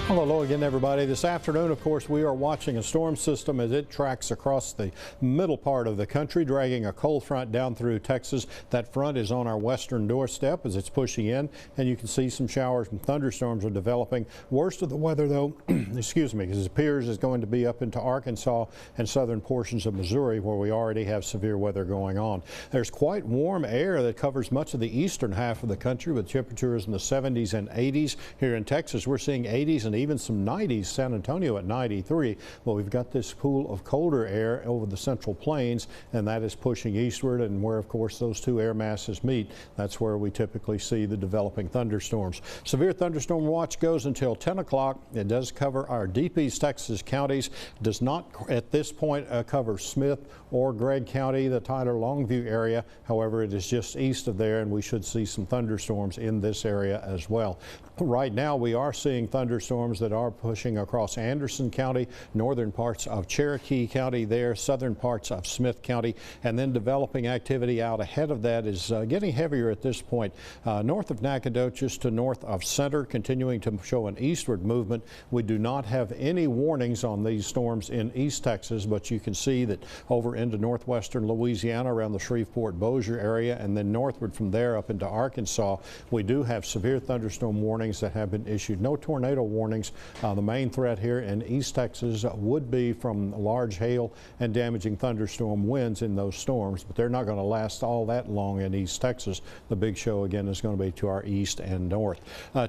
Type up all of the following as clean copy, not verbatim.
Hello again, everybody. This afternoon, of course, we are watching a storm system as it tracks across the middle part of the country, dragging a cold front down through Texas. That front is on our western doorstep as it's pushing in, and you can see some showers and thunderstorms are developing. Worst of the weather, though, excuse me, because it appears is going to be up into Arkansas and southern portions of Missouri, where we already have severe weather going on. There's quite warm air that covers much of the eastern half of the country, with temperatures in the 70s and 80s. Here in Texas, we're seeing 80s and even some 90s, San Antonio at 93. Well, we've got this pool of colder air over the central plains, and that is pushing eastward, and where, of course, those two air masses meet, that's where we typically see the developing thunderstorms. Severe thunderstorm watch goes until 10 o'clock. It does cover our deep East Texas counties. Does not at this point cover Smith or Gregg County, the Tyler Longview area. However, it is just east of there, and we should see some thunderstorms in this area as well. Right now, we are seeing thunderstorms that are pushing across Anderson County, northern parts of Cherokee County there, southern parts of Smith County, and then developing activity out ahead of that is getting heavier at this point. North of Nacogdoches to north of Center, continuing to show an eastward movement. We do not have any warnings on these storms in East Texas, but you can see that over into northwestern Louisiana around the Shreveport-Bossier area, and then northward from there up into Arkansas, we do have severe thunderstorm warnings that have been issued. No tornado warnings. The main threat here in East Texas would be from large hail and damaging thunderstorm winds in those storms, but they're not going to last all that long in East Texas. The big show again is going to be to our east and north.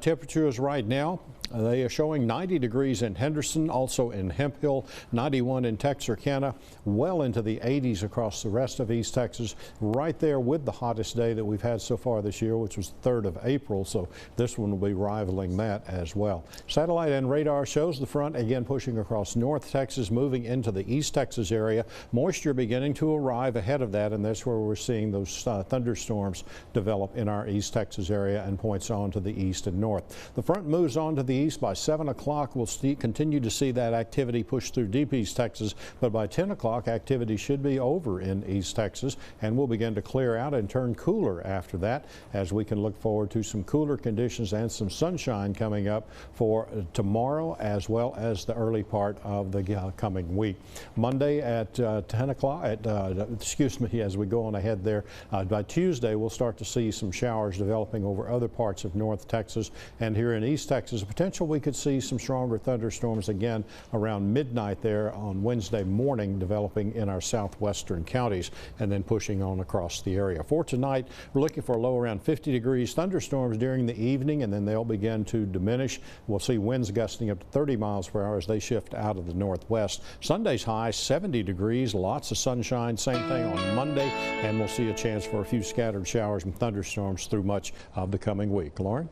Temperatures right now, they are showing 90 degrees in Henderson, also in Hemphill, 91 in Texarkana, well into the 80s across the rest of East Texas, right there with the hottest day that we've had so far this year, which was the 3rd of April, so this one will be rivaling that as well. Satellite and radar shows the front again pushing across North Texas, moving into the East Texas area. Moisture beginning to arrive ahead of that, and that's where we're seeing those thunderstorms develop in our East Texas area and points on to the east and north. The front moves on to the east. By 7 o'clock, we'll continue to see that activity push through deep East Texas, but by 10 o'clock, activity should be over in East Texas, and we'll begin to clear out and turn cooler after that, as we can look forward to some cooler conditions and some sunshine coming up for tomorrow as well as the early part of the coming week. Monday at 10 o'clock, excuse me, as we go on ahead there, by Tuesday we'll start to see some showers developing over other parts of North Texas, and here in East Texas, potential we could see some stronger thunderstorms again around midnight there on Wednesday morning, developing in our southwestern counties and then pushing on across the area. For tonight, we're looking for a low around 50 degrees, thunderstorms during the evening, and then they'll begin to diminish. We'll see winds gusting up to 30 miles per hour as they shift out of the northwest. Sunday's high 70 degrees, lots of sunshine. Same thing on Monday, and we'll see a chance for a few scattered showers and thunderstorms through much of the coming week. Lauren?